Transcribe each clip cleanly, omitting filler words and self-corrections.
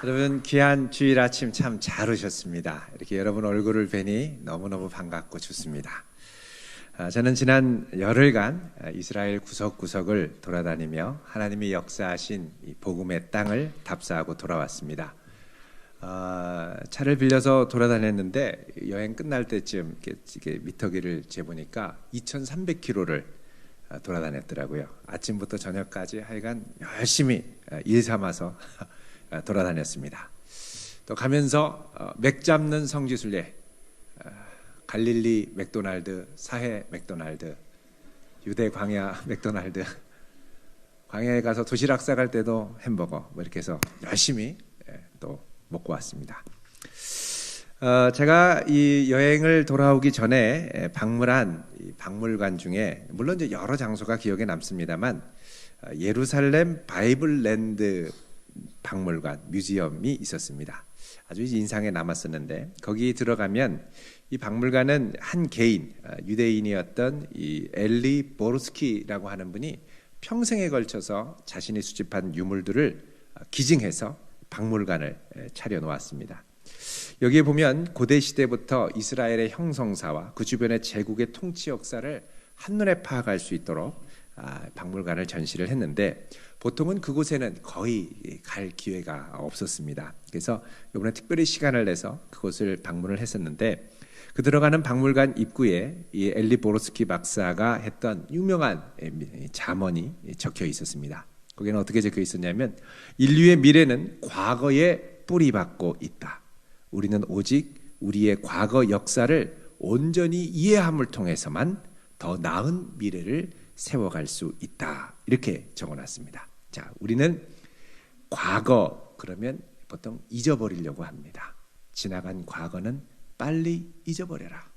여러분 귀한 주일 아침 참 잘 오셨습니다. 이렇게 여러분 얼굴을 뵈니 너무너무 반갑고 좋습니다. 저는 지난 열흘간 이스라엘 구석구석을 돌아다니며 하나님이 역사하신 이 복음의 땅을 답사하고 돌아왔습니다. 차를 빌려서 돌아다녔는데 여행 끝날 때쯤 이렇게 미터기를 재보니까 2,300km를 돌아다녔더라고요. 아침부터 저녁까지 하여간 열심히 일 삼아서 돌아다녔습니다. 또 가면서 맥 잡는 성지순례, 갈릴리 맥도날드, 사해 맥도날드, 유대 광야 맥도날드, 광야에 가서 도시락 싸갈 때도 햄버거 뭐 이렇게 해서 열심히 또 먹고 왔습니다. 제가 이 여행을 돌아오기 전에 방문한 이 박물관 중에 물론 이제 여러 장소가 기억에 남습니다만 예루살렘 바이블랜드 박물관, 뮤지엄이 있었습니다. 아주 인상에 남았었는데 거기 들어가면 이 박물관은 한 개인, 유대인이었던 이 엘리 보르스키라고 하는 분이 평생에 걸쳐서 자신이 수집한 유물들을 기증해서 박물관을 차려놓았습니다. 여기에 보면 고대 시대부터 이스라엘의 형성사와 그 주변의 제국의 통치 역사를 한눈에 파악할 수 있도록 박물관을 전시를 했는데 보통은 그곳에는 거의 갈 기회가 없었습니다. 그래서 이번에 특별히 시간을 내서 그곳을 방문을 했었는데 그 들어가는 박물관 입구에 이 엘리 보로스키 박사가 했던 유명한 잠언이 적혀 있었습니다. 거기는 어떻게 적혀 있었냐면 인류의 미래는 과거에 뿌리박고 있다. 우리는 오직 우리의 과거 역사를 온전히 이해함을 통해서만 더 나은 미래를 세워갈 수 있다. 이렇게 적어놨습니다. 자, 우리는 과거 그러면 보통 잊어버리려고 합니다. 지나간 과거는 빨리 잊어버려라.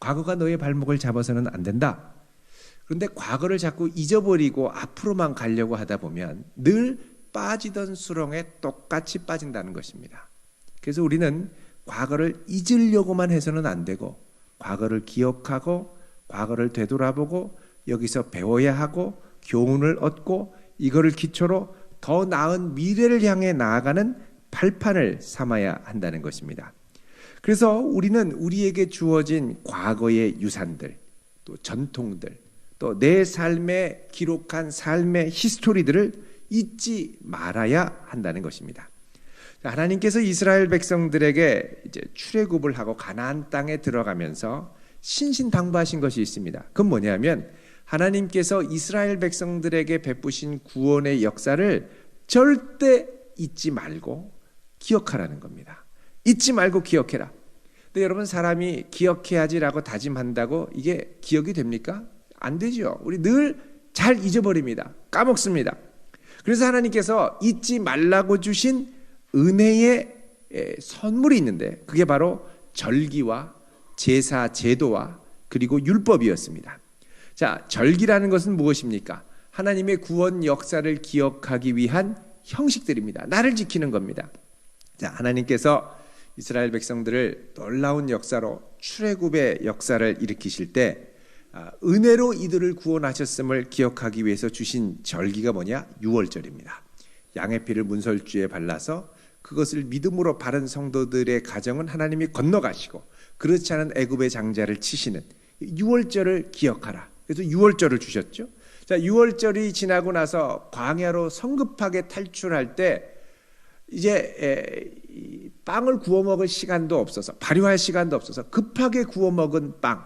과거가 너의 발목을 잡아서는 안 된다. 그런데 과거를 자꾸 잊어버리고 앞으로만 가려고 하다 보면 늘 빠지던 수렁에 똑같이 빠진다는 것입니다. 그래서 우리는 과거를 잊으려고만 해서는 안 되고 과거를 기억하고 과거를 되돌아보고 여기서 배워야 하고 교훈을 얻고 이거를 기초로 더 나은 미래를 향해 나아가는 발판을 삼아야 한다는 것입니다. 그래서 우리는 우리에게 주어진 과거의 유산들, 또 전통들, 또 내 삶에 기록한 삶의 히스토리들을 잊지 말아야 한다는 것입니다. 하나님께서 이스라엘 백성들에게 이제 출애굽을 하고 가나안 땅에 들어가면서 신신당부하신 것이 있습니다. 그건 뭐냐면 하나님께서 이스라엘 백성들에게 베푸신 구원의 역사를 절대 잊지 말고 기억하라는 겁니다. 잊지 말고 기억해라. 근데 여러분 사람이 기억해야지라고 다짐한다고 이게 기억이 됩니까? 안 되죠. 우리 늘 잘 잊어버립니다. 까먹습니다. 그래서 하나님께서 잊지 말라고 주신 은혜의 선물이 있는데 그게 바로 절기와 제사 제도와 그리고 율법이었습니다. 자, 절기라는 것은 무엇입니까? 하나님의 구원 역사를 기억하기 위한 형식들입니다. 나를 지키는 겁니다. 자, 하나님께서 이스라엘 백성들을 놀라운 역사로 출애굽의 역사를 일으키실 때 은혜로 이들을 구원하셨음을 기억하기 위해서 주신 절기가 뭐냐? 유월절입니다. 양의 피를 문설주에 발라서 그것을 믿음으로 바른 성도들의 가정은 하나님이 건너가시고 그렇지 않은 애굽의 장자를 치시는 유월절을 기억하라. 그래서 유월절을 주셨죠. 자, 유월절이 지나고 나서 광야로 성급하게 탈출할 때 이제 빵을 구워 먹을 시간도 없어서 발효할 시간도 없어서 급하게 구워 먹은 빵,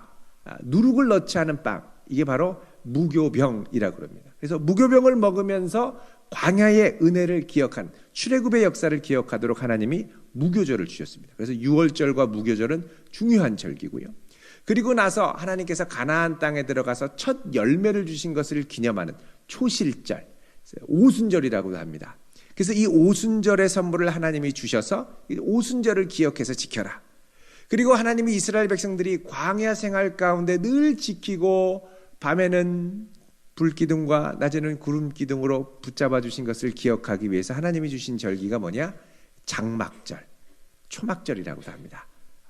누룩을 넣지 않은 빵, 이게 바로 무교병이라고 그럽니다. 그래서 무교병을 먹으면서 광야의 은혜를 기억한 출애굽의 역사를 기억하도록 하나님이 무교절을 주셨습니다. 그래서 유월절과 무교절은 중요한 절기고요. 그리고 나서 하나님께서 가나안 땅에 들어가서 첫 열매를 주신 것을 기념하는 초실절, 오순절이라고도 합니다. 그래서 이 오순절의 선물을 하나님이 주셔서 이 오순절을 기억해서 지켜라. 그리고 하나님이 이스라엘 백성들이 광야 생활 가운데 늘 지키고 밤에는 불기둥과 낮에는 구름기둥으로 붙잡아 주신 것을 기억하기 위해서 하나님이 주신 절기가 뭐냐? 장막절, 초막절이라고도 합니다.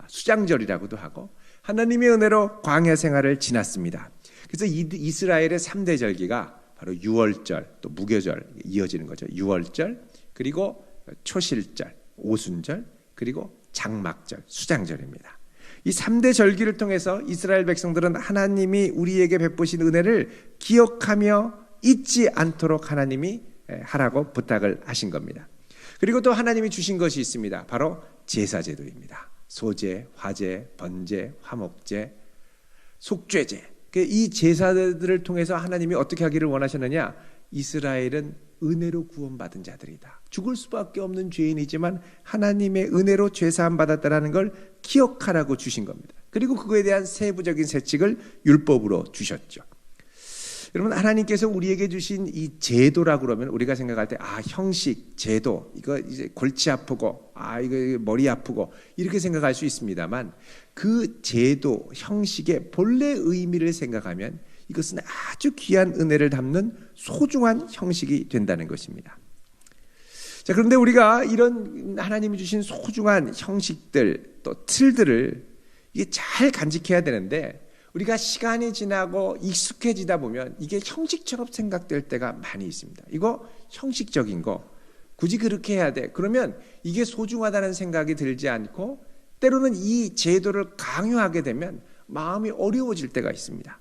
수장절이라고도 하고 하나님의 은혜로 광야 생활을 지났습니다. 그래서 이스라엘의 3대 절기가 바로 유월절, 또 무교절 이어지는 거죠. 유월절, 그리고 초실절, 오순절, 그리고 장막절, 수장절입니다. 이 3대 절기를 통해서 이스라엘 백성들은 하나님이 우리에게 베푸신 은혜를 기억하며 잊지 않도록 하나님이 하라고 부탁을 하신 겁니다. 그리고 또 하나님이 주신 것이 있습니다. 바로 제사제도입니다. 소제, 화제, 번제, 화목제, 속죄제. 이 제사들을 통해서 하나님이 어떻게 하기를 원하셨느냐? 이스라엘은 은혜로 구원받은 자들이다. 죽을 수밖에 없는 죄인이지만 하나님의 은혜로 죄사함 받았다는 걸 기억하라고 주신 겁니다. 그리고 그거에 대한 세부적인 세칙을 율법으로 주셨죠. 여러분, 하나님께서 우리에게 주신 이 제도라고 그러면 우리가 생각할 때 형식, 제도, 이거 이제 골치 아프고 이거 머리 아프고 이렇게 생각할 수 있습니다만, 그 제도, 형식의 본래 의미를 생각하면 이것은 아주 귀한 은혜를 담는 소중한 형식이 된다는 것입니다. 자, 그런데 우리가 이런 하나님이 주신 소중한 형식들, 또 틀들을 이게 잘 간직해야 되는데, 우리가 시간이 지나고 익숙해지다 보면 이게 형식처럼 생각될 때가 많이 있습니다. 이거 형식적인 거, 굳이 그렇게 해야 돼. 그러면 이게 소중하다는 생각이 들지 않고, 때로는 이 제도를 강요하게 되면 마음이 어려워질 때가 있습니다.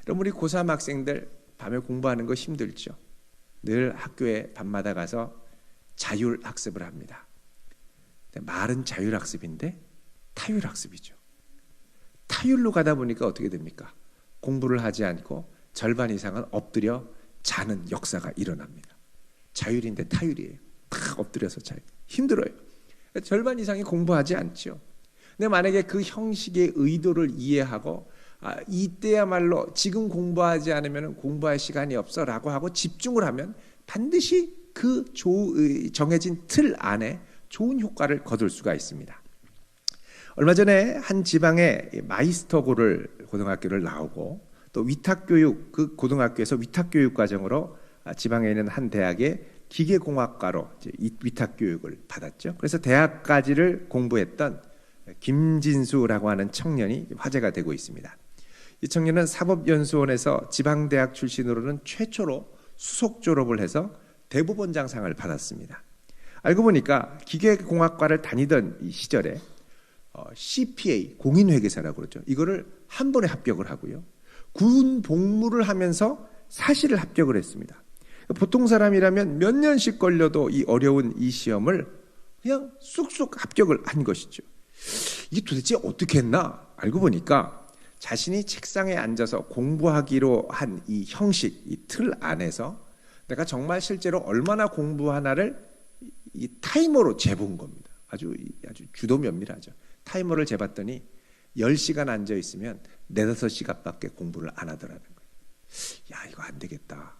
여러분, 우리 고3 학생들 밤에 공부하는 거 힘들죠. 늘 학교에 밤마다 가서 자율학습을 합니다. 말은 자율학습인데 타율학습이죠. 타율로 가다 보니까 어떻게 됩니까? 공부를 하지 않고 절반 이상은 엎드려 자는 역사가 일어납니다. 자율인데 타율이에요. 탁 엎드려서 자요. 힘들어요. 절반 이상이 공부하지 않죠. 근데 만약에 그 형식의 의도를 이해하고 이때야말로 지금 공부하지 않으면 공부할 시간이 없어 라고 하고 집중을 하면 반드시 그 정해진 틀 안에 좋은 효과를 거둘 수가 있습니다. 얼마 전에 한 지방의 마이스터고를 고등학교를 나오고 또 위탁교육, 그 고등학교에서 위탁교육 과정으로 지방에 있는 한 대학의 기계공학과로 위탁교육을 받았죠. 그래서 대학까지를 공부했던 김진수라고 하는 청년이 화제가 되고 있습니다. 이 청년은 사법연수원에서 지방대학 출신으로는 최초로 수석 졸업을 해서 대법원장상을 받았습니다. 알고 보니까 기계공학과를 다니던 이 시절에 CPA, 공인회계사라고 그러죠. 이거를 한 번에 합격을 하고요. 군 복무를 하면서 사실을 합격을 했습니다. 보통 사람이라면 몇 년씩 걸려도 이 어려운 이 시험을 그냥 쑥쑥 합격을 한 것이죠. 이게 도대체 어떻게 했나? 알고 보니까 자신이 책상에 앉아서 공부하기로 한 이 형식, 이 틀 안에서 내가 정말 실제로 얼마나 공부하나를 이 타이머로 재본 겁니다. 아주 주도 면밀하죠. 타이머를 재봤더니 10시간 앉아 있으면 4-5시간밖에 공부를 안 하더라는 거예요. 야, 이거 안 되겠다.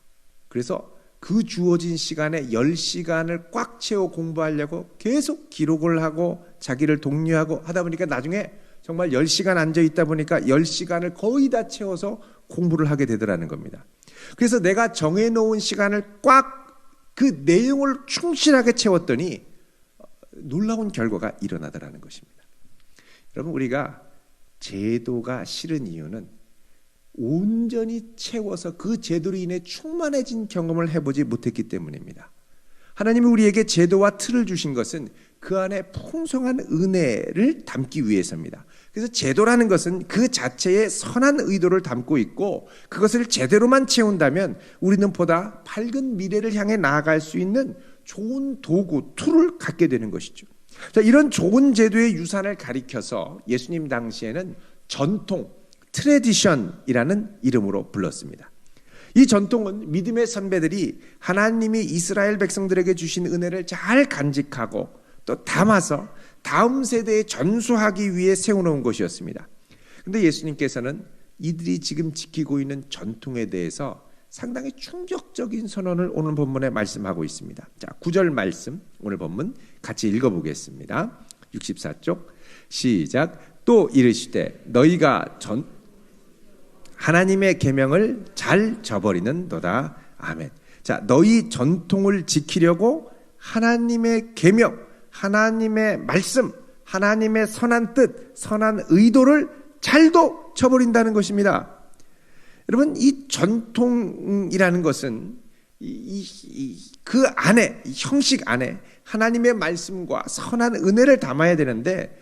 그래서 그 주어진 시간에 10시간을 꽉 채워 공부하려고 계속 기록을 하고 자기를 독려하고 하다 보니까 나중에 정말 10시간 앉아 있다 보니까 10시간을 거의 다 채워서 공부를 하게 되더라는 겁니다. 그래서 내가 정해놓은 시간을 꽉 그 내용을 충실하게 채웠더니 놀라운 결과가 일어나더라는 것입니다. 여러분, 우리가 제도가 싫은 이유는 온전히 채워서 그 제도로 인해 충만해진 경험을 해보지 못했기 때문입니다. 하나님이 우리에게 제도와 틀을 주신 것은 그 안에 풍성한 은혜를 담기 위해서입니다. 그래서 제도라는 것은 그 자체의 선한 의도를 담고 있고, 그것을 제대로만 채운다면 우리는 보다 밝은 미래를 향해 나아갈 수 있는 좋은 도구, 툴을 갖게 되는 것이죠. 자, 이런 좋은 제도의 유산을 가리켜서 예수님 당시에는 전통, 트레디션이라는 이름으로 불렀습니다. 이 전통은 믿음의 선배들이 하나님이 이스라엘 백성들에게 주신 은혜를 잘 간직하고 또 담아서 다음 세대에 전수하기 위해 세워놓은 것이었습니다. 그런데 예수님께서는 이들이 지금 지키고 있는 전통에 대해서 상당히 충격적인 선언을 오늘 본문에 말씀하고 있습니다. 자, 9절 말씀, 오늘 본문 같이 읽어보겠습니다. 64쪽 시작. 또 이르시되 너희가 하나님의 계명을 잘 저버리는도다. 아멘. 자, 너희 전통을 지키려고 하나님의 계명, 하나님의 말씀, 하나님의 선한 뜻, 선한 의도를 잘도 저버린다는 것입니다. 여러분, 이 전통이라는 것은 그 안에, 형식 안에 하나님의 말씀과 선한 은혜를 담아야 되는데,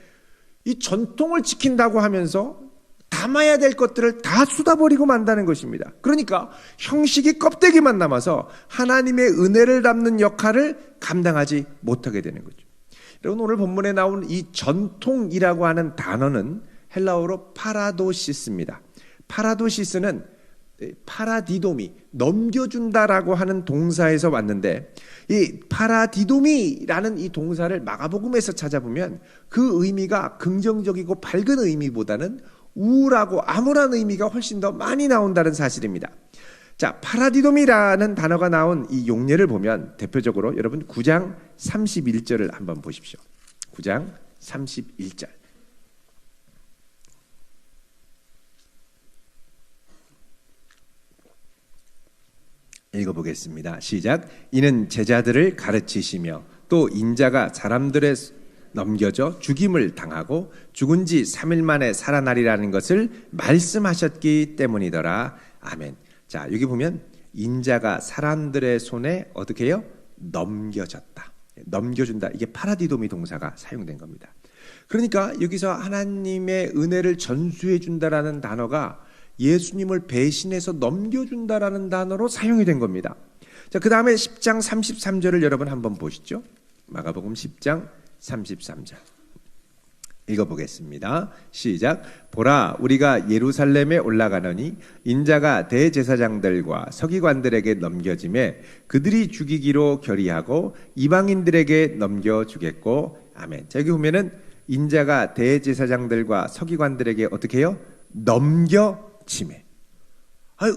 이 전통을 지킨다고 하면서 담아야 될 것들을 다 쏟아버리고 만다는 것입니다. 그러니까 형식이 껍데기만 남아서 하나님의 은혜를 담는 역할을 감당하지 못하게 되는 거죠. 여러분, 오늘 본문에 나온 이 전통이라고 하는 단어는 헬라어로 파라도시스입니다. 파라도시스는 파라디도미, 넘겨준다라고 하는 동사에서 왔는데, 이 파라디도미라는 이 동사를 마가복음에서 찾아보면 그 의미가 긍정적이고 밝은 의미보다는 우울하고 암울한 의미가 훨씬 더 많이 나온다는 사실입니다. 자, 파라디도미라는 단어가 나온 이 용례를 보면 대표적으로 여러분 9장 31절을 한번 보십시오. 9장 31절. 읽어보겠습니다. 시작. 이는 제자들을 가르치시며 또 인자가 사람들의 넘겨져 죽임을 당하고 죽은 지 3일 만에 살아나리라는 것을 말씀하셨기 때문이더라. 아멘. 자, 여기 보면 인자가 사람들의 손에 어떻게 해요? 넘겨졌다. 넘겨준다. 이게 파라디도미 동사가 사용된 겁니다. 그러니까 여기서 하나님의 은혜를 전수해 준다라는 단어가 예수님을 배신해서 넘겨준다라는 단어로 사용이 된 겁니다. 자, 그 다음에 10장 33절을 여러분 한번 보시죠. 마가복음 10장 33절 읽어보겠습니다. 시작. 보라, 우리가 예루살렘에 올라가노니 인자가 대제사장들과 서기관들에게 넘겨짐에 그들이 죽이기로 결의하고 이방인들에게 넘겨주겠고. 아멘. 자, 여기 보면은 인자가 대제사장들과 서기관들에게 어떻게 해요? 넘겨짐에.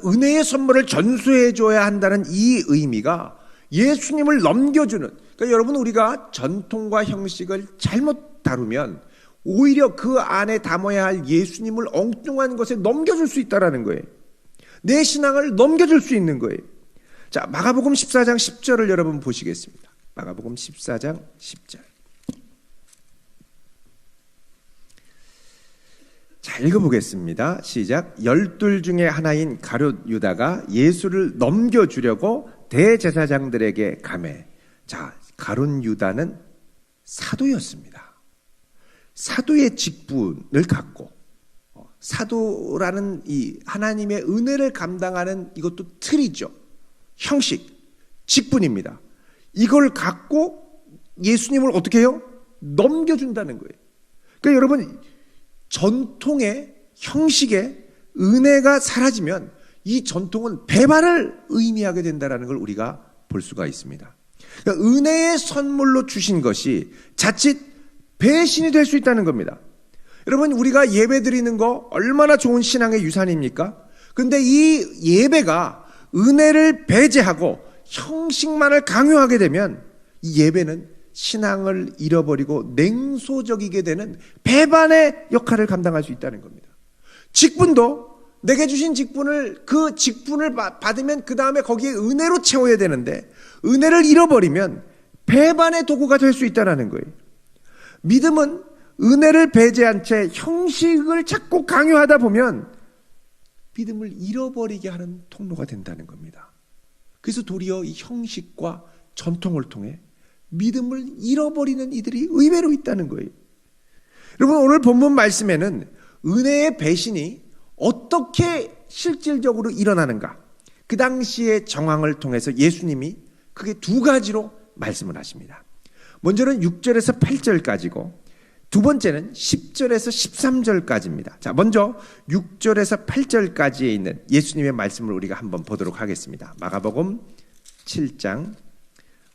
은혜의 선물을 전수해 줘야 한다는 이 의미가 예수님을 넘겨주는, 그러니까 여러분, 우리가 전통과 형식을 잘못 다루면 오히려 그 안에 담아야 할 예수님을 엉뚱한 것에 넘겨줄 수 있다는 거예요. 내 신앙을 넘겨줄 수 있는 거예요. 자, 마가복음 14장 10절을 여러분 보시겠습니다. 마가복음 14장 10절. 자, 읽어보겠습니다. 시작. 12 중에 하나인 가룟 유다가 예수를 넘겨주려고 대제사장들에게 가매. 자, 가룟 유다는 사도였습니다. 사도의 직분을 갖고, 사도라는 이 하나님의 은혜를 감당하는 이것도 틀이죠. 형식, 직분입니다. 이걸 갖고 예수님을 어떻게 해요? 넘겨준다는 거예요. 그러니까 여러분, 전통의 형식의 은혜가 사라지면 이 전통은 배반을 의미하게 된다는 걸 우리가 볼 수가 있습니다. 그러니까 은혜의 선물로 주신 것이 자칫 배신이 될 수 있다는 겁니다. 여러분, 우리가 예배 드리는 거 얼마나 좋은 신앙의 유산입니까? 근데 이 예배가 은혜를 배제하고 형식만을 강요하게 되면 이 예배는 신앙을 잃어버리고 냉소적이게 되는 배반의 역할을 감당할 수 있다는 겁니다. 직분도 내게 주신 직분을, 그 직분을 받으면 그 다음에 거기에 은혜로 채워야 되는데 은혜를 잃어버리면 배반의 도구가 될 수 있다는 거예요. 믿음은 은혜를 배제한 채 형식을 자꾸 강요하다 보면 믿음을 잃어버리게 하는 통로가 된다는 겁니다. 그래서 도리어 이 형식과 전통을 통해 믿음을 잃어버리는 이들이 의외로 있다는 거예요. 여러분, 오늘 본문 말씀에는 은혜의 배신이 어떻게 실질적으로 일어나는가, 그 당시의 정황을 통해서 예수님이 크게 두 가지로 말씀을 하십니다. 먼저는 6절에서 8절까지고 두 번째는 10절에서 13절까지입니다. 자, 먼저 6절에서 8절까지에 있는 예수님의 말씀을 우리가 한번 보도록 하겠습니다. 마가복음 7장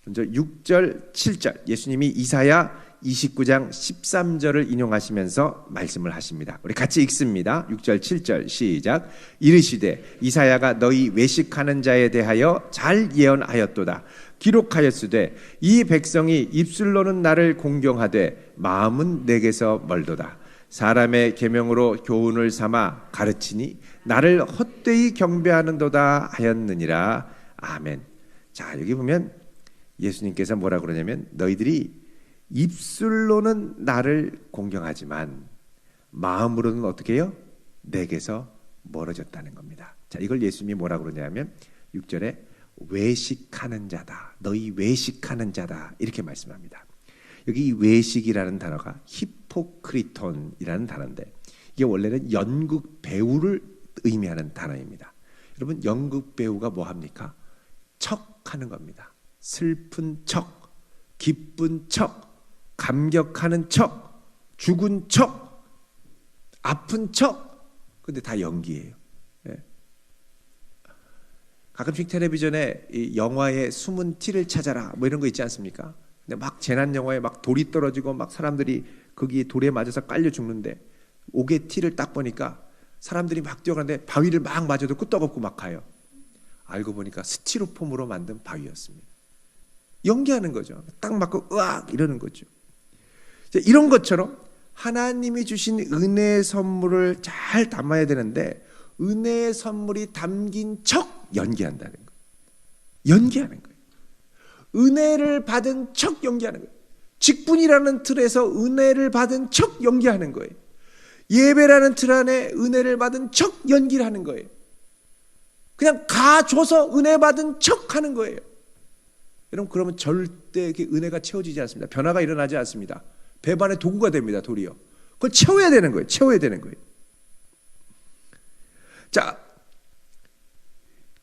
먼저 6절 7절 예수님이 이사야 29장 13절을 인용하시면서 말씀을 하십니다. 우리 같이 읽습니다. 6절 7절 시작. 이르시되 이사야가 너희 외식하는 자에 대하여 잘 예언하였도다. 기록하였으되 이 백성이 입술로는 나를 공경하되 마음은 내게서 멀도다. 사람의 계명으로 교훈을 삼아 가르치니 나를 헛되이 경배하는도다 하였느니라. 아멘. 자, 여기 보면 예수님께서 뭐라 그러냐면 너희들이 입술로는 나를 공경하지만 마음으로는 어떻게 해요? 내게서 멀어졌다는 겁니다. 자, 이걸 예수님이 뭐라 그러냐면 6절에 외식하는 자다. 너희 외식하는 자다. 이렇게 말씀합니다. 여기 이 외식이라는 단어가 히포크리톤이라는 단어인데 이게 원래는 연극 배우를 의미하는 단어입니다. 여러분 연극 배우가 뭐 합니까? 척하는 겁니다. 슬픈 척, 기쁜 척, 감격하는 척, 죽은 척, 아픈 척. 근데 다 연기예요. 예. 가끔씩 텔레비전에 이 영화의 숨은 티를 찾아라 뭐 이런 거 있지 않습니까? 근데 막 재난 영화에 막 돌이 떨어지고 막 사람들이 거기 돌에 맞아서 깔려 죽는데 옥의 티를 딱 보니까 사람들이 막 뛰어가는데 바위를 막 맞아도 끄떡없고 막 가요. 알고 보니까 스티로폼으로 만든 바위였습니다. 연기하는 거죠. 딱 맞고 으악 이러는 거죠. 이런 것처럼 하나님이 주신 은혜의 선물을 잘 담아야 되는데 은혜의 선물이 담긴 척 연기한다는 거예요. 연기하는 거예요. 은혜를 받은 척 연기하는 거예요. 직분이라는 틀에서 은혜를 받은 척 연기하는 거예요. 예배라는 틀 안에 은혜를 받은 척 연기를 하는 거예요. 그냥 가줘서 은혜 받은 척 하는 거예요. 여러분 그러면 절대 은혜가 채워지지 않습니다. 변화가 일어나지 않습니다. 배반의 도구가 됩니다. 도리어. 그걸 채워야 되는 거예요. 채워야 되는 거예요. 자,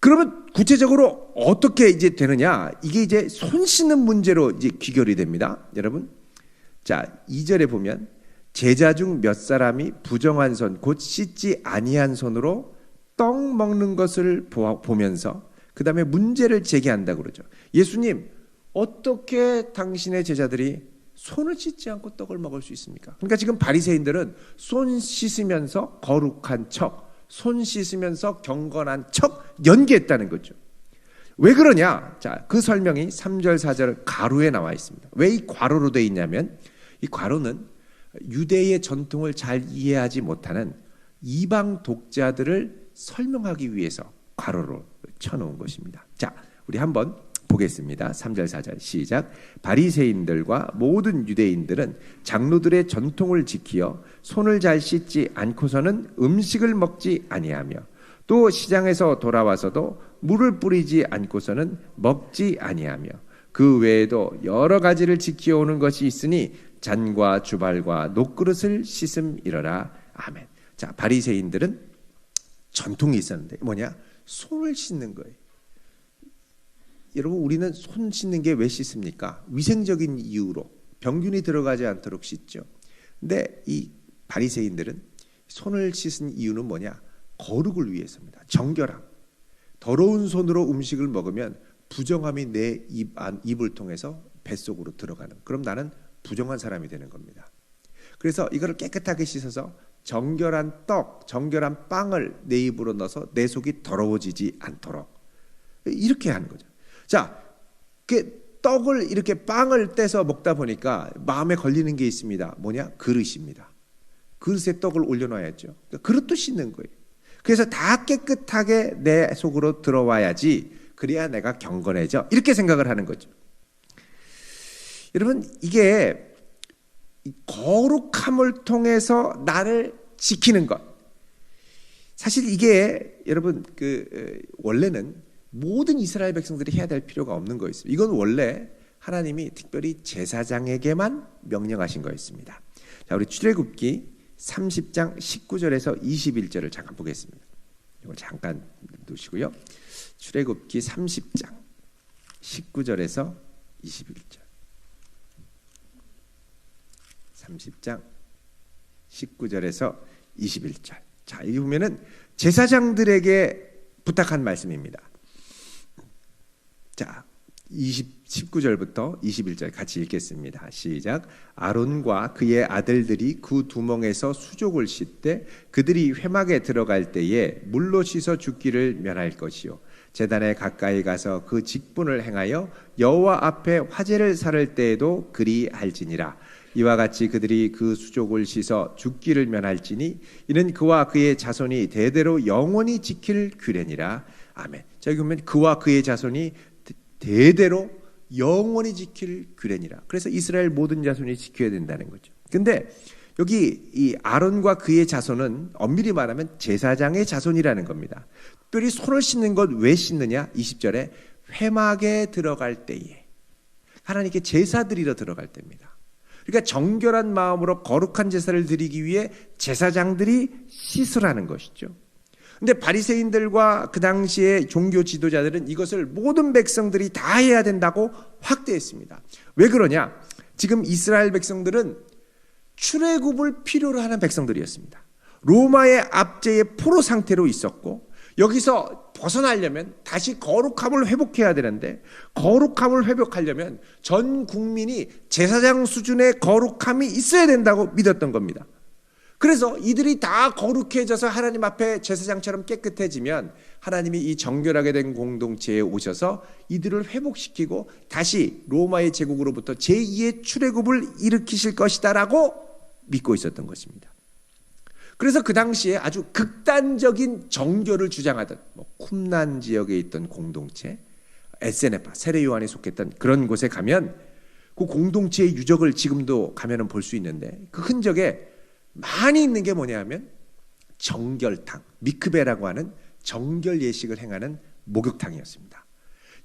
그러면 구체적으로 어떻게 이제 되느냐? 이게 이제 손 씻는 문제로 이제 귀결이 됩니다. 여러분. 자, 2절에 보면 제자 중 몇 사람이 부정한 손, 곧 씻지 아니한 손으로 떡 먹는 것을 보면서 그 다음에 문제를 제기한다고 그러죠. 예수님, 어떻게 당신의 제자들이 손을 씻지 않고 떡을 먹을 수 있습니까? 그러니까 지금 바리새인들은 손 씻으면서 거룩한 척, 손 씻으면서 경건한 척 연기했다는 거죠. 왜 그러냐? 자, 그 설명이 3절, 4절 가로에 나와 있습니다. 왜 이 괄호로 되어 있냐면 이 괄호는 유대의 전통을 잘 이해하지 못하는 이방 독자들을 설명하기 위해서 괄호로 쳐놓은 것입니다. 자, 우리 한번 보겠습니다. 3절, 4절 시작. 바리새인들과 모든 유대인들은 장로들의 전통을 지키어 손을 잘 씻지 않고서는 음식을 먹지 아니하며 또 시장에서 돌아와서도 물을 뿌리지 않고서는 먹지 아니하며 그 외에도 여러 가지를 지켜오는 것이 있으니 잔과 주발과 녹그릇을 씻음이러라. 아멘. 자, 바리새인들은 전통이 있었는데 뭐냐? 손을 씻는 거예요. 여러분 우리는 손 씻는 게 왜 씻습니까? 위생적인 이유로 병균이 들어가지 않도록 씻죠. 근데 이 바리새인들은 손을 씻은 이유는 뭐냐? 거룩을 위해서입니다. 정결함. 더러운 손으로 음식을 먹으면 부정함이 내 입을 통해서 뱃속으로 들어가는. 그럼 나는 부정한 사람이 되는 겁니다. 그래서 이거를 깨끗하게 씻어서 정결한 떡, 정결한 빵을 내 입으로 넣어서 내 속이 더러워지지 않도록 이렇게 하는 거죠. 자, 그 떡을 이렇게 빵을 떼서 먹다 보니까 마음에 걸리는 게 있습니다. 뭐냐? 그릇입니다. 그릇에 떡을 올려놔야죠. 그러니까 그릇도 씻는 거예요. 그래서 다 깨끗하게 내 속으로 들어와야지 그래야 내가 경건해져. 이렇게 생각을 하는 거죠. 여러분 이게 거룩함을 통해서 나를 지키는 것. 사실 이게 여러분 원래는 모든 이스라엘 백성들이 해야 될 필요가 없는 거였습니다. 이건 원래 하나님이 특별히 제사장에게만 명령하신 거였습니다. 자, 우리 출애굽기 30장 19절에서 21절을 잠깐 보겠습니다. 이거 잠깐 놓으시고요. 출애굽기 30장 19절에서 21절. 30장 19절에서 21절. 자, 여기 보면은 제사장들에게 부탁한 말씀입니다. 자, 19절부터 21절 같이 읽겠습니다. 시작. 아론과 그의 아들들이 그 두멍에서 수족을 씻되 그들이 회막에 들어갈 때에 물로 씻어 죽기를 면할 것이요 제단에 가까이 가서 그 직분을 행하여 여호와 앞에 화제를 살을 때에도 그리할지니라. 이와 같이 그들이 그 수족을 씻어 죽기를 면할지니 이는 그와 그의 자손이 대대로 영원히 지킬 규례니라. 아멘. 자, 여기 보면 그와 그의 자손이 대대로 영원히 지킬 규례니라. 그래서 이스라엘 모든 자손이 지켜야 된다는 거죠. 근데 여기 이 아론과 그의 자손은 엄밀히 말하면 제사장의 자손이라는 겁니다. 특별히 손을 씻는 것 왜 씻느냐? 20절에 회막에 들어갈 때에, 하나님께 제사 드리러 들어갈 때입니다. 그러니까 정결한 마음으로 거룩한 제사를 드리기 위해 제사장들이 씻으라는 것이죠. 근데 바리새인들과 그 당시의 종교 지도자들은 이것을 모든 백성들이 다 해야 된다고 확대했습니다. 왜 그러냐? 지금 이스라엘 백성들은 출애굽을 필요로 하는 백성들이었습니다. 로마의 압제의 포로 상태로 있었고, 여기서 벗어나려면 다시 거룩함을 회복해야 되는데, 거룩함을 회복하려면 전 국민이 제사장 수준의 거룩함이 있어야 된다고 믿었던 겁니다. 그래서 이들이 다 거룩해져서 하나님 앞에 제사장처럼 깨끗해지면 하나님이 이 정결하게 된 공동체에 오셔서 이들을 회복시키고 다시 로마의 제국으로부터 제2의 출애굽을 일으키실 것이다라고 믿고 있었던 것입니다. 그래서 그 당시에 아주 극단적인 정교를 주장하던 쿰난 지역에 있던 공동체, 에세네파, 세례 요한이 속했던 그런 곳에 가면 그 공동체의 유적을 지금도 가면은 볼 수 있는데, 그 흔적에 많이 있는 게 뭐냐면 정결탕, 미크베라고 하는 정결 예식을 행하는 목욕탕이었습니다.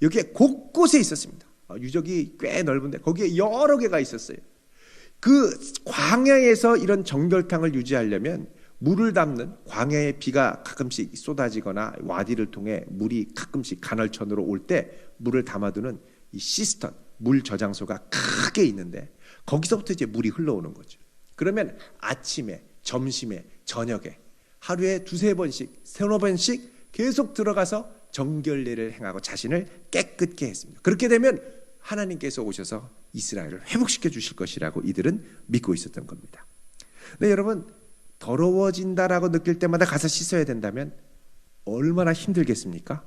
여기에 곳곳에 있었습니다. 유적이 꽤 넓은데 거기에 여러 개가 있었어요. 그 광야에서 이런 정결탕을 유지하려면 물을 담는, 광야에 비가 가끔씩 쏟아지거나 와디를 통해 물이 가끔씩 간헐천으로 올 때 물을 담아두는 이 시스턴, 물 저장소가 크게 있는데 거기서부터 이제 물이 흘러오는 거죠. 그러면 아침에, 점심에, 저녁에 하루에 두세 번씩, 세너 번씩 계속 들어가서 정결례를 행하고 자신을 깨끗게 했습니다. 그렇게 되면 하나님께서 오셔서 이스라엘을 회복시켜 주실 것이라고 이들은 믿고 있었던 겁니다. 근데 여러분, 더러워진다라고 느낄 때마다 가서 씻어야 된다면 얼마나 힘들겠습니까?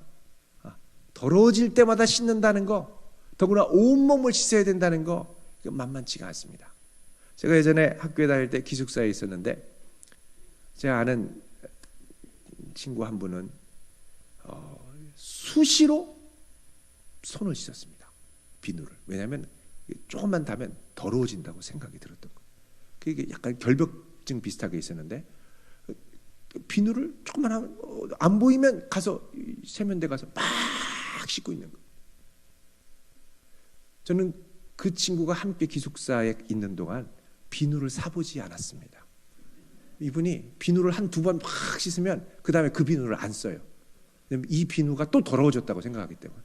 더러워질 때마다 씻는다는 거, 더구나 온몸을 씻어야 된다는 거, 이거 만만치가 않습니다. 제가 예전에 학교에 다닐 때 기숙사에 있었는데, 제가 아는 친구 한 분은 수시로 손을 씻었습니다. 비누를. 왜냐하면 조금만 닿으면 더러워진다고 생각이 들었던 거예요. 그게 약간 결벽증 비슷하게 있었는데, 비누를 조금만 하면 안 보이면 가서 세면대 가서 막 씻고 있는 거예요. 저는 그 친구가 함께 기숙사에 있는 동안 비누를 사보지 않았습니다. 이분이 비누를 한 두 번 막 씻으면 그 다음에 그 비누를 안 써요. 왜냐면 이 비누가 또 더러워졌다고 생각하기 때문에.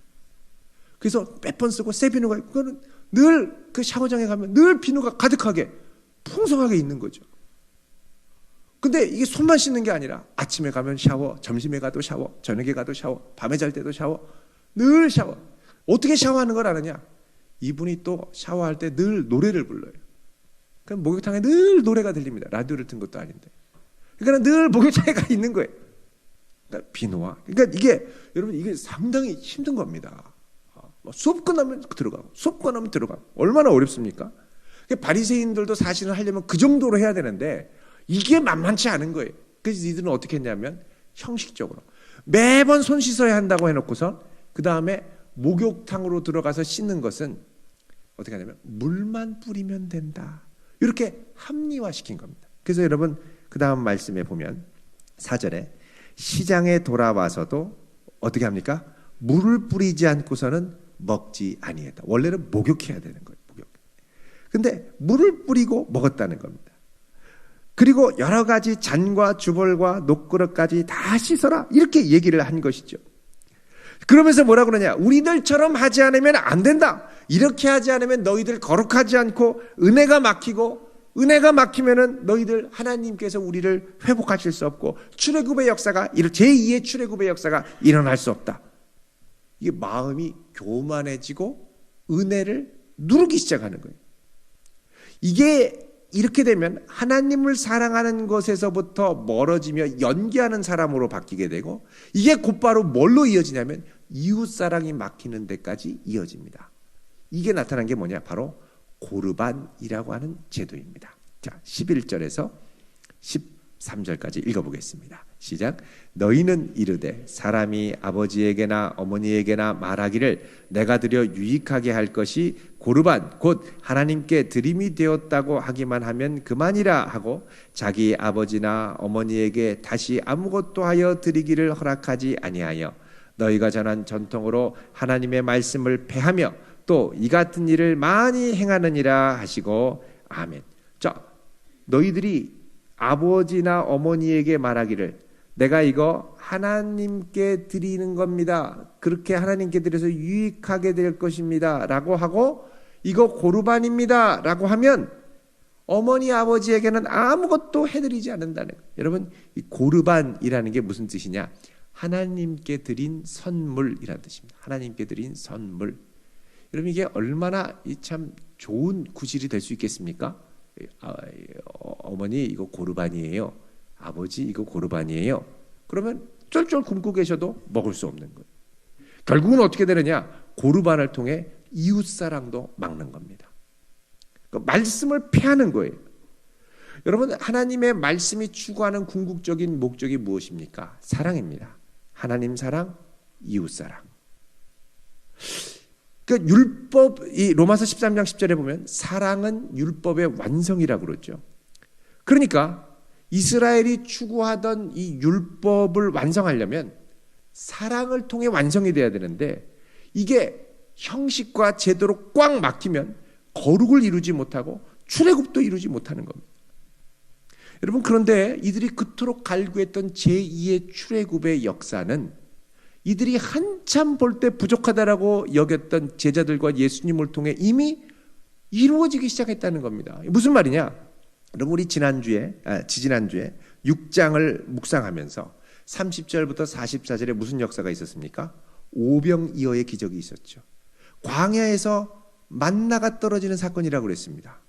그래서 몇 번 쓰고 새 비누가, 그거는 늘 그 샤워장에 가면 늘 비누가 가득하게 풍성하게 있는 거죠. 근데 이게 손만 씻는 게 아니라 아침에 가면 샤워, 점심에 가도 샤워, 저녁에 가도 샤워, 밤에 잘 때도 샤워, 늘 샤워. 어떻게 샤워하는 걸 아느냐? 이분이 또 샤워할 때 늘 노래를 불러요. 그럼 목욕탕에 늘 노래가 들립니다. 라디오를 튼 것도 아닌데. 그러니까 늘 목욕탕에 가 있는 거예요. 그러니까 비누와. 그러니까 이게, 여러분, 이게 상당히 힘든 겁니다. 수업 끝나면 들어가고, 수업 끝나면 들어가고. 얼마나 어렵습니까? 바리새인들도 사실은 하려면 그 정도로 해야 되는데 이게 만만치 않은 거예요. 그래서 이들은 어떻게 했냐면 형식적으로 매번 손 씻어야 한다고 해놓고선 그 다음에 목욕탕으로 들어가서 씻는 것은 어떻게 하냐면 물만 뿌리면 된다. 이렇게 합리화시킨 겁니다. 그래서 여러분, 그 다음 말씀에 보면 4절에 시장에 돌아와서도 어떻게 합니까? 물을 뿌리지 않고서는 먹지 아니했다. 원래는 목욕해야 되는 거예요. 목욕. 근데 물을 뿌리고 먹었다는 겁니다. 그리고 여러 가지 잔과 주벌과 녹그릇까지 다 씻어라, 이렇게 얘기를 한 것이죠. 그러면서 뭐라고 그러냐? 우리들처럼 하지 않으면 안 된다. 이렇게 하지 않으면 너희들 거룩하지 않고 은혜가 막히고, 은혜가 막히면은 너희들 하나님께서 우리를 회복하실 수 없고 출애굽의 역사가, 제2의 출애굽의 역사가 일어날 수 없다. 이게 마음이 교만해지고 은혜를 누르기 시작하는 거예요. 이게 이렇게 되면 하나님을 사랑하는 것에서부터 멀어지며 연기하는 사람으로 바뀌게 되고, 이게 곧바로 뭘로 이어지냐면 이웃사랑이 막히는 데까지 이어집니다. 이게 나타난 게 뭐냐? 바로 고르반이라고 하는 제도입니다. 자, 11절에서 13절까지 읽어보겠습니다. 시작. 너희는 이르되 사람이 아버지에게나 어머니에게나 말하기를 내가 드려 유익하게 할 것이 고르반 곧 하나님께 드림이 되었다고 하기만 하면 그만이라 하고 자기 아버지나 어머니에게 다시 아무것도 하여 드리기를 허락하지 아니하여 너희가 전한 전통으로 하나님의 말씀을 배하며 또 이 같은 일을 많이 행하느니라 하시고 아멘. 자, 너희들이 아버지나 어머니에게 말하기를 내가 이거 하나님께 드리는 겁니다. 그렇게 하나님께 드려서 유익하게 될 것입니다. 라고 하고 이거 고르반입니다. 라고 하면 어머니 아버지에게는 아무것도 해드리지 않는다는 거예요. 여러분, 이 고르반이라는 게 무슨 뜻이냐? 하나님께 드린 선물이라는 뜻입니다. 하나님께 드린 선물. 여러분, 이게 얼마나 참 좋은 구실이 될 수 있겠습니까? 어머니 이거 고르반이에요. 아버지 이거 고르반이에요. 그러면 쫄쫄 굶고 계셔도 먹을 수 없는 거예요. 결국은 어떻게 되느냐? 고르반을 통해 이웃사랑도 막는 겁니다. 말씀을 폐하는 거예요. 여러분, 하나님의 말씀이 추구하는 궁극적인 목적이 무엇입니까? 사랑입니다. 하나님 사랑, 이웃 사랑. 그러니까 율법, 이 로마서 13장 10절에 보면 사랑은 율법의 완성이라고 그러죠. 그러니까 이스라엘이 추구하던 이 율법을 완성하려면 사랑을 통해 완성이 돼야 되는데 이게 형식과 제도로 꽉 막히면 거룩을 이루지 못하고 출애굽도 이루지 못하는 겁니다. 여러분, 그런데 이들이 그토록 갈구했던 제2의 출애굽의 역사는 이들이 한참 볼 때 부족하다라고 여겼던 제자들과 예수님을 통해 이미 이루어지기 시작했다는 겁니다. 무슨 말이냐? 여러분, 우리 지지난주에 6장을 묵상하면서 30절부터 44절에 무슨 역사가 있었습니까? 오병이어의 기적이 있었죠. 광야에서 만나가 떨어지는 사건이라고 그랬습니다.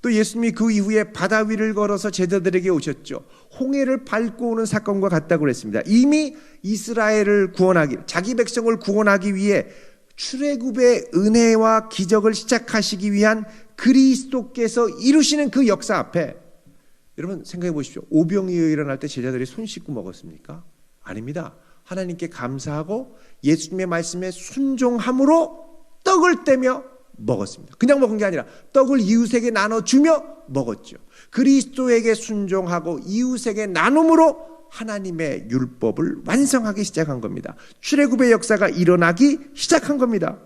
또 예수님이 그 이후에 바다 위를 걸어서 제자들에게 오셨죠. 홍해를 밟고 오는 사건과 같다고 그랬습니다. 이미 이스라엘을 구원하기, 자기 백성을 구원하기 위해 출애굽의 은혜와 기적을 시작하시기 위한 그리스도께서 이루시는 그 역사 앞에 여러분 생각해 보십시오. 오병이어 일어날 때 제자들이 손 씻고 먹었습니까? 아닙니다. 하나님께 감사하고 예수님의 말씀에 순종함으로 떡을 떼며 먹었습니다. 그냥 먹은 게 아니라 떡을 이웃에게 나눠주며 먹었죠. 그리스도에게 순종하고 이웃에게 나눔으로 하나님의 율법을 완성하기 시작한 겁니다. 출애굽의 역사가 일어나기 시작한 겁니다.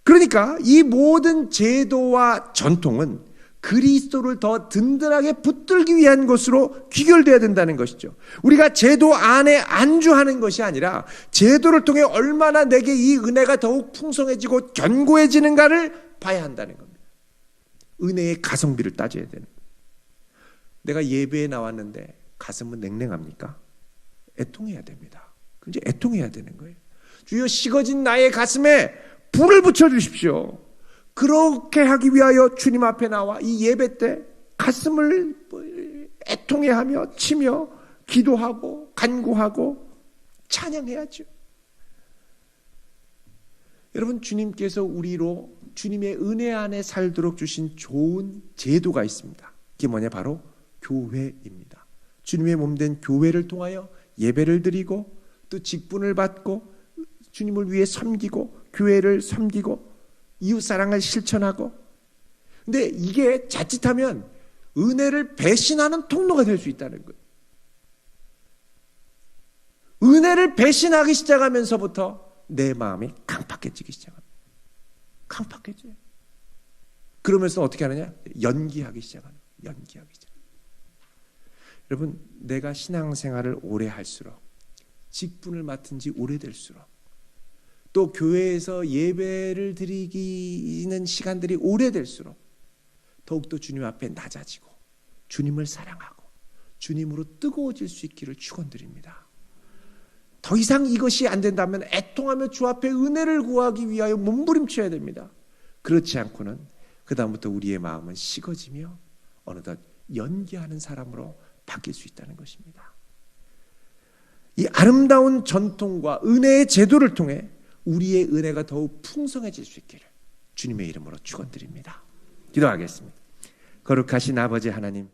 그러니까 이 모든 제도와 전통은 그리스도를 더 든든하게 붙들기 위한 것으로 귀결되어야 된다는 것이죠. 우리가 제도 안에 안주하는 것이 아니라 제도를 통해 얼마나 내게 이 은혜가 더욱 풍성해지고 견고해지는가를 봐야 한다는 겁니다. 은혜의 가성비를 따져야 되는 거예요. 내가 예배에 나왔는데 가슴은 냉랭합니까? 애통해야 됩니다. 이제 애통해야 되는 거예요. 주여, 식어진 나의 가슴에 불을 붙여주십시오. 그렇게 하기 위하여 주님 앞에 나와 이 예배 때 가슴을 애통해하며 치며 기도하고 간구하고 찬양해야죠. 여러분, 주님께서 우리로 주님의 은혜 안에 살도록 주신 좋은 제도가 있습니다. 그게 뭐냐? 바로 교회입니다. 주님의 몸된 교회를 통하여 예배를 드리고 또 직분을 받고 주님을 위해 섬기고 교회를 섬기고 이웃사랑을 실천하고, 근데 이게 자칫하면 은혜를 배신하는 통로가 될 수 있다는 거예요. 은혜를 배신하기 시작하면서부터 내 마음이 강팍해지기 시작합니다. 강팍해져요. 그러면서 어떻게 하느냐? 연기하기 시작합니다. 연기하기 시작합니다. 여러분, 내가 신앙생활을 오래 할수록, 직분을 맡은 지 오래될수록, 또 교회에서 예배를 드리는 시간들이 오래될수록 더욱더 주님 앞에 낮아지고 주님을 사랑하고 주님으로 뜨거워질 수 있기를 축원드립니다. 더 이상 이것이 안 된다면 애통하며 주 앞에 은혜를 구하기 위하여 몸부림쳐야 됩니다. 그렇지 않고는 그 다음부터 우리의 마음은 식어지며 어느덧 연기하는 사람으로 바뀔 수 있다는 것입니다. 이 아름다운 전통과 은혜의 제도를 통해 우리의 은혜가 더욱 풍성해질 수 있기를 주님의 이름으로 축원드립니다. 기도하겠습니다. 거룩하신 아버지 하나님,